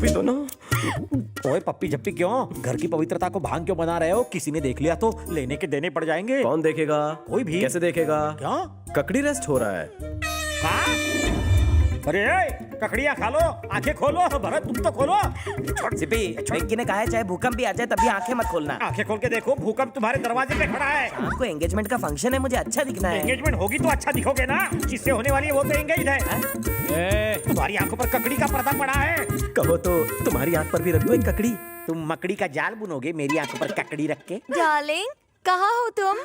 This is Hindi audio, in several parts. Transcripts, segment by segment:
पप्पी दो ना। ओए पप्पी झप्पी क्यों? घर की पवित्रता को भांग क्यों बना रहे हो? किसी ने देख लिया तो लेने के देने पड़ जाएंगे। कौन देखेगा? कोई भी। कैसे देखेगा? क्या? ककड़ी रेस्ट हो रहा है। हाँ? अरे ककड़ियाँ खा लो, आंखें खोलो। भरत तुम तो खोलो। सिपी, वेंकी ने कहा है चाहे भूकंप भी आ जाए तभी आंखें मत खोलना। आंखें खोल के देखो, भूकंप तुम्हारे दरवाजे पे खड़ा है। शाम को एंगेजमेंट का फंक्शन है, मुझे अच्छा दिखना है। एंगेजमेंट होगी तो अच्छा दिखोगे ना। जिससे होने वाली है वो तो एंगेज है। तुम्हारी आंखों पर ककड़ी का पर्दा पड़ा है। कहो तो तुम्हारी आंख पर भी रख दो एक ककड़ी। तुम मकड़ी का जाल बुनोगे मेरी आंखों पर ककड़ी रख के? डार्लिंग, कहाँ हो तुम?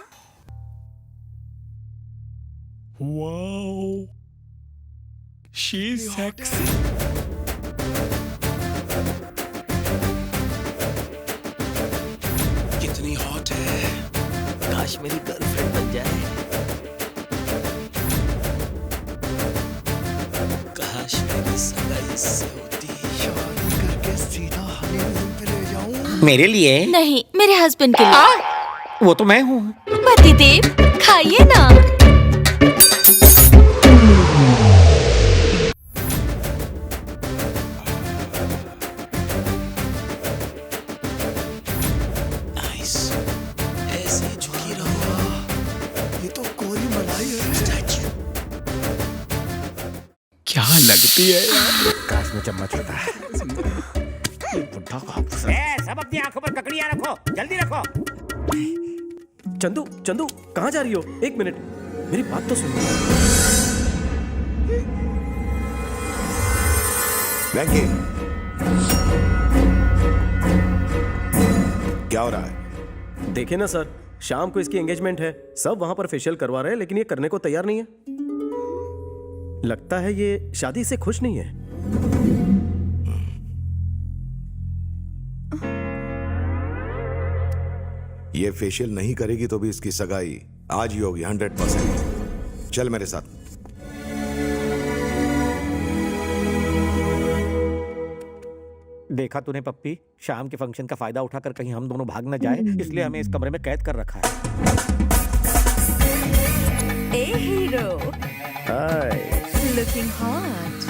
Wow. She's sexy. कितनी हॉट है। काश मेरी गर्लफ्रेंड बन जाए। काश मेरी सगाई इससे होती। शादी करके सीधा हनीमून पे ले जाऊं। मेरे लिए? नहीं, मेरे हस्बैंड के लिए। वो तो मैं हूँ। पतिदेव, खाइए ना। नाइस। ऐसे ही झुकी रहो। ये तो कोरी मलाई है। स्टैच्यू। क्या लगती है यार? काश में चम्मच होता है। ये बुढ़ा सब अपनी आंखों पर ककड़ियाँ रखो, जल्दी रखो। चंदू, चंदू कहाँ जा रही हो? एक मिनट, मेरी बात तो सुनो। वेंकी, क्या हो रहा है? देखे ना सर, शाम को इसकी एंगेजमेंट है। सब वहां पर फेशियल करवा रहे हैं, लेकिन ये करने को तैयार नहीं है। लगता है ये शादी से खुश नहीं है। ये फेशियल नहीं करेगी तो भी इसकी सगाई आज ही होगी 100%। चल मेरे साथ। देखा तूने पप्पी, शाम के फंक्शन का फायदा उठाकर कहीं हम दोनों भाग न जाए, इसलिए हमें इस कमरे में कैद कर रखा है। ए हीरो, हाय। Looking hot.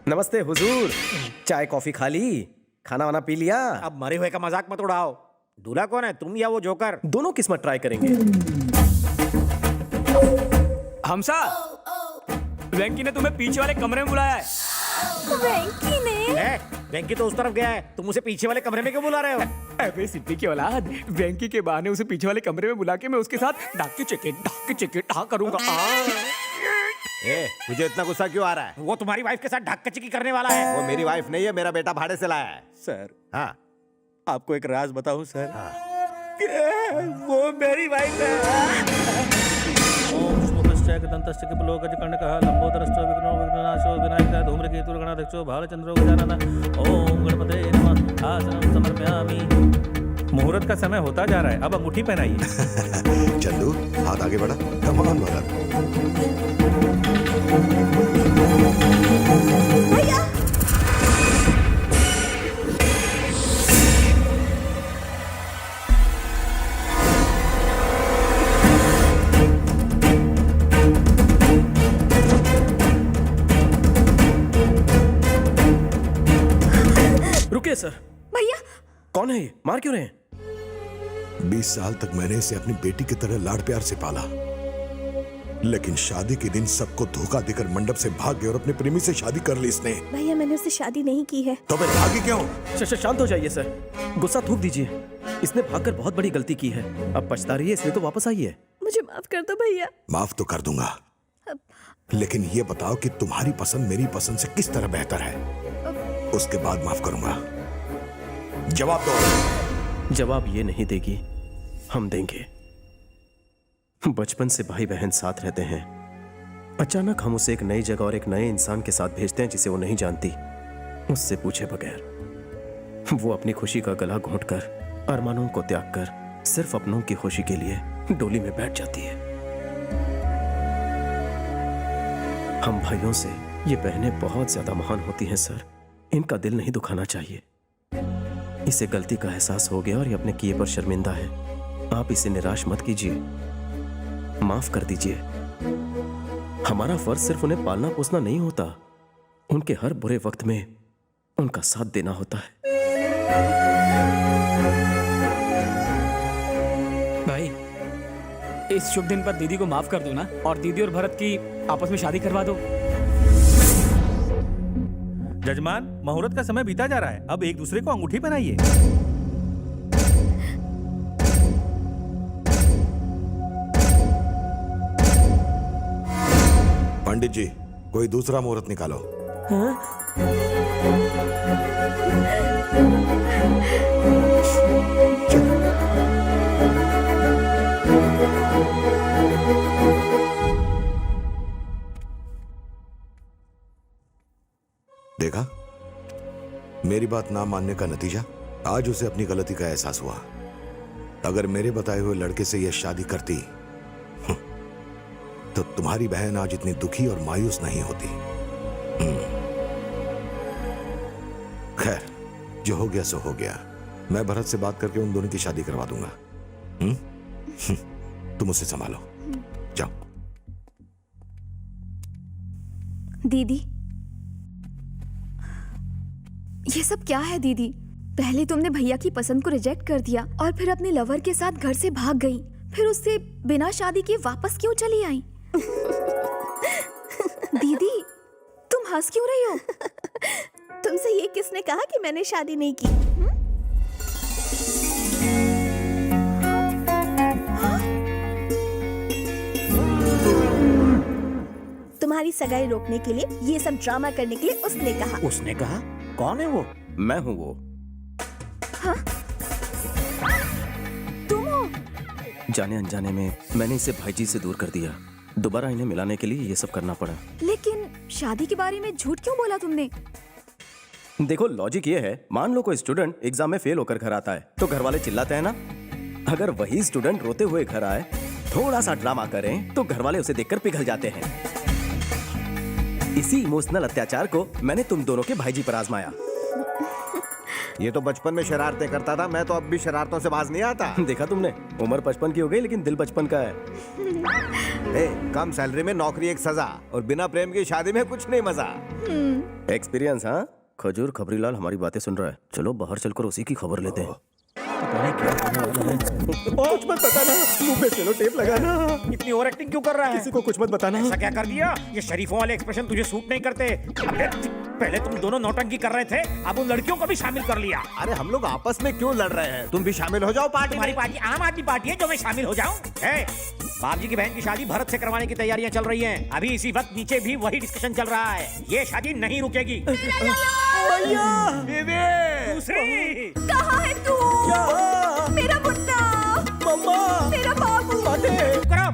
नमस्ते हुजूर, चाय कॉफी खा ली? खाना वाना पी लिया? अब मरे हुए का मजाक मत उड़ाओ। दूल्हा कौन है, तुम या वो जोकर? दोनों किस्मत ट्राई करेंगे। हमसा, वेंकी ने तुम्हें पीछे वाले कमरे में बुलाया है। वेंकी ने? वेंकी तो उस तरफ गया है, तुम उसे पीछे वाले कमरे में क्यों बुला रहे हो? अबे सिद्धि की औलाद, वेंकी के बहाने उसे पीछे वाले कमरे में बुला के मैं उसके साथ ढाके चेके ढा करूंगा। तुझे इतना गुस्सा क्यों आ रहा है? वो तुम्हारी वाइफ के साथ ढक्कचिकी करने वाला है। वो मेरी वाइफ नहीं है, मेरा बेटा भाड़े से लाया है। सर, हाँ, आपको एक राज बताऊं सर? वो मेरी वाइफ है। ओम शुभश्चैक दंतश्च किपलोकज कर्णकः लंबोदरश्च विघ्नो विघ्ननाशो विनायकः धूम्रकेतुः गणाध्यक्षो भालचंद्रो गजाननः। ओम गणपते नमः। आसनं समर्पयामि। मुहूर्त का समय होता जा रहा है, अब अंगूठी पहनाइए। चंदू, हाथ आगे बढ़ा। Come on Bharat. रुकिए सर। भैया, कौन है ये? मार क्यों रहे हैं? 20 साल तक मैंने इसे अपनी बेटी की तरह लाड प्यार से पाला, लेकिन शादी के दिन सबको धोखा देकर मंडप से भाग गया और अपने प्रेमी से शादी कर ली इसने। भैया मैंने उससे शादी नहीं की है। तो फिर भागी क्यों? शांत हो जाइए सर, गुस्सा थूक दीजिए। इसने भागकर बहुत बड़ी गलती की है, अब पछता रही है, इसलिए तो वापस आई है। मुझे माफ कर दो भैया। माफ तो कर दूंगा, लेकिन ये बताओ कि तुम्हारी पसंद मेरी पसंद से किस तरह बेहतर है, उसके बाद माफ करूंगा। जवाब दो। जवाब ये नहीं देगी, हम देंगे। बचपन से भाई बहन साथ रहते हैं, अचानक हम उसे एक नई जगह और एक नए इंसान के साथ भेजते हैं जिसे वो नहीं जानती, उससे पूछे बगैर। वो अपनी खुशी का गला घोंटकर, अरमानों को त्याग कर, सिर्फ अपनों की खुशी के लिए डोली में बैठ जाती है। हम भाइयों से ये बहनें बहुत ज्यादा महान होती हैं सर, इनका दिल नहीं दुखाना चाहिए। इसे गलती का एहसास हो गया और ये अपने किए पर शर्मिंदा है। आप इसे निराश मत कीजिए, माफ कर दीजिए। हमारा फर्ज सिर्फ उन्हें पालना पोसना नहीं होता, उनके हर बुरे वक्त में उनका साथ देना होता है। भाई इस शुभ दिन पर दीदी को माफ कर दो ना, और दीदी और भरत की आपस में शादी करवा दो। जजमान, मुहूर्त का समय बीता जा रहा है, अब एक दूसरे को अंगूठी पहनाइए। पंडित जी, कोई दूसरा मुहूर्त निकालो। देखा, मेरी बात ना मानने का नतीजा? आज उसे अपनी गलती का एहसास हुआ। अगर मेरे बताए हुए लड़के से यह शादी करती तो तुम्हारी बहन आज इतनी दुखी और मायूस नहीं होती। खैर, जो हो गया सो हो गया। मैं भरत से बात करके उन दोनों की शादी करवा दूंगा। तुम उसे संभालो, जाओ। दीदी, ये सब क्या है दीदी? पहले तुमने भैया की पसंद को रिजेक्ट कर दिया और फिर अपने लवर के साथ घर से भाग गई, फिर उससे बिना शादी के वापस क्यों चली आई? दीदी, तुम हंस क्यों रही हो? तुमसे ये किसने कहा कि मैंने शादी नहीं की? तुम्हारी सगाई रोकने के लिए, ये सब ड्रामा करने के लिए उसने कहा। उसने कहा? कौन है वो? मैं हूं वो। हाँ? तुम हो? जाने अनजाने में मैंने इसे भाई जी से दूर कर दिया। दोबारा इन्हें मिलाने के लिए ये सब करना पड़ा। लेकिन शादी के बारे में झूठ क्यों बोला तुमने? देखो, लॉजिक ये है, मान लो कोई स्टूडेंट एग्जाम में फेल होकर घर आता है तो घर वाले चिल्लाते हैं ना। अगर वही स्टूडेंट रोते हुए घर आए, थोड़ा सा ड्रामा करें तो घर वाले उसे देखकर पिघल जाते हैं। इसी इमोशनल अत्याचार को मैंने तुम दोनों के भाईजी पर आजमाया। ये तो बचपन में शरारतें करता था, मैं तो अब भी शरारतों से बाज नहीं आता। देखा तुमने, उम्र 55 की हो गई लेकिन दिल बचपन का है। कम सैलरी में नौकरी एक सजा, और बिना प्रेम की शादी में कुछ नहीं मजा। एक्सपीरियंस? हाँ, खजूर खबरीलाल हमारी बातें सुन रहा है। चलो बाहर चलकर उसी की खबर लेते हैं। कुछ मत बताना, मुंह पे सेलो टेप लगाना। इतनी ओवर एक्टिंग क्यों कर रहा है? किसी को कुछ मत बताना। ऐसा क्या कर दिया? ये शरीफों वाले एक्सप्रेशन तुझे सूट नहीं करते। अबे, पहले तुम दोनों नौटंकी कर रहे थे, अब उन लड़कियों को भी शामिल कर लिया। अरे हम लोग आपस में क्यों लड़ रहे हैं? तुम भी शामिल हो जाओ पार्टी। तुम्हारी पार्टी आम आदमी पार्टी है जो मैं शामिल हो जाऊं? बाबजी की बहन की शादी भरत से करवाने की तैयारियां चल रही हैं। अभी इसी वक्त नीचे भी वही डिस्कशन चल रहा है। ये शादी नहीं रुकेगी। दूसरी कहाँ है तू? मेरा मुन्ना, मेरा बाबू। करो।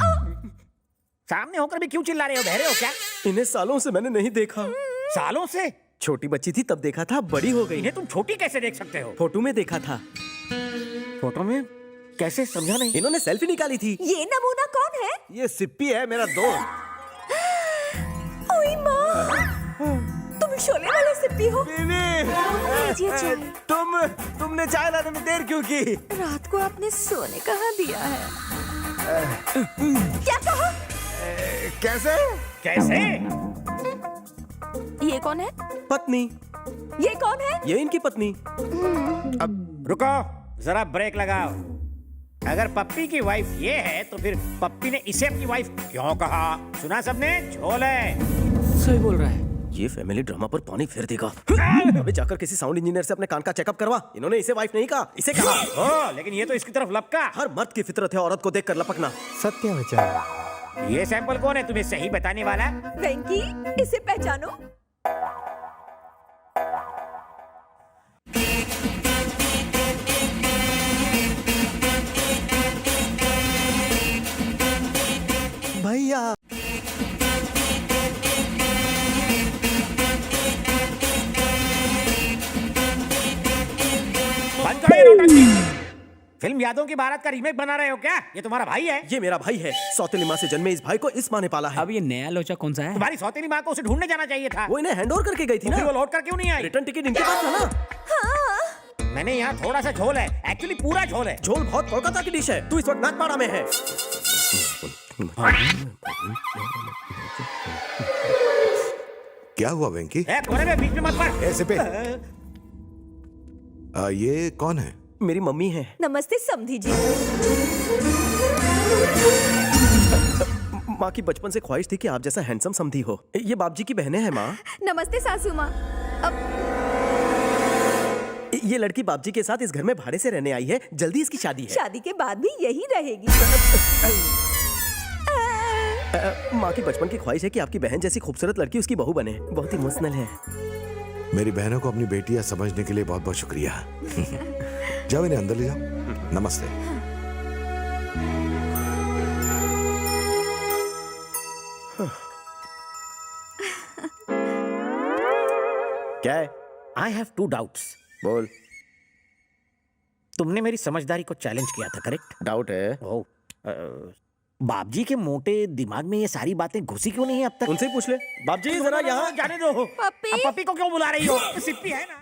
सामने होकर भी क्यों चिल्ला रहे हो? बहरे हो क्या? इन्हें सालों से मैंने नहीं देखा। सालों से? छोटी बच्ची थी तब देखा था, बड़ी हो गई। इन्हें तुम छोटी कैसे देख सकते हो? फोटो में देखा था। फोटो में कैसे? समझा नहीं। इन्होंने सेल्फी निकाली थी। ये नमूना कौन है? ये सिप्पी है, मेरा दोस्त। ओए माँ, तुम शोले वाले सिप्पी हो? लीजिए चाय। तुमने चाय लाने में देर क्यों की? रात को आपने सोने कहाँ दिया है? क्या कहा? कैसे? कैसे? ये कौन है? पत्नी। ये कौन है? ये इनकी पत्नी। अब रुको, जरा ब्रेक लगाओ। अगर पप्पी की वाइफ ये है तो फिर पप्पी ने इसे अपनी वाइफ क्यों कहा? सुना सबने? झोल है। सही बोल रहा है। ये फैमिली ड्रामा पर पानी फेर देगा। अबे जाकर किसी साउंड इंजीनियर से अपने कान का चेकअप करवा। इन्होंने इसे वाइफ नहीं कहा, इसे कहा। ओ, लेकिन ये तो इसकी तरफ लपका। हर मर्द की फितरत है औरत को देखकर लपकना। सत्य वचन। ये सैंपल कौन है तुम्हें सही बताने वाला? वेंकी, इसे पहचानो। भैया बंद करो ये नौटंकी। फिल्म यादों की बारात का रीमेक बना रहे हो क्या? ये तुम्हारा भाई है? ये मेरा भाई है। सौतेली माँ से जन्मे इस भाई को इस माँ ने पाला है। अब ये नया लोचा कौन सा है? तुम्हारी सौतेली माँ को उसे ढूंढने जाना चाहिए था। वो इन्हें हैंडओवर करके गई थी फिर ना। वो लौट कर क्यों नहीं आई? रिटर्न टिकट इनके पास था ना। मैंने यहाँ थोड़ा सा झोल है, एक्चुअली पूरा झोल है। झोल बहुत कोलकाता की डिश है। तू इस वक्त नागपाड़ा में है। क्या हुआ वेंकी? कोने में बीच में मत पड़। ऐसे पे ये कौन है? मेरी मम्मी है। नमस्ते समधी जी। माँ की बचपन से ख्वाहिश थी कि आप जैसा हैंडसम समधी हो। ये बाप जी की बहनें हैं माँ। नमस्ते सासू माँ। ये लड़की बाप जी के साथ इस घर में भाड़े से रहने आई है। जल्दी इसकी शादी है। शादी के बाद भी यही रहेगी। माँ की बचपन की ख्वाहिश है कि आपकी बहन जैसी खूबसूरत लड़की उसकी बहू बने। बहुत इमोशनल है। मेरी बहनों को अपनी बेटियां समझने के लिए बहुत बहुत शुक्रिया। जाओ इन्हें अंदर ले जाओ। नमस्ते। क्या है? I have 2 doubts. बोल। तुमने मेरी समझदारी को चैलेंज किया था, करेक्ट? डाउट है। ओ, बाप जी के मोटे दिमाग में ये सारी बातें घुसी क्यों नहीं है अब तक? उनसे ही पूछ ले। बाप जी जरा यहाँ जाने दो। पप्पी। अब पप्पी को क्यों बुला रही हो? सिप्पी है ना।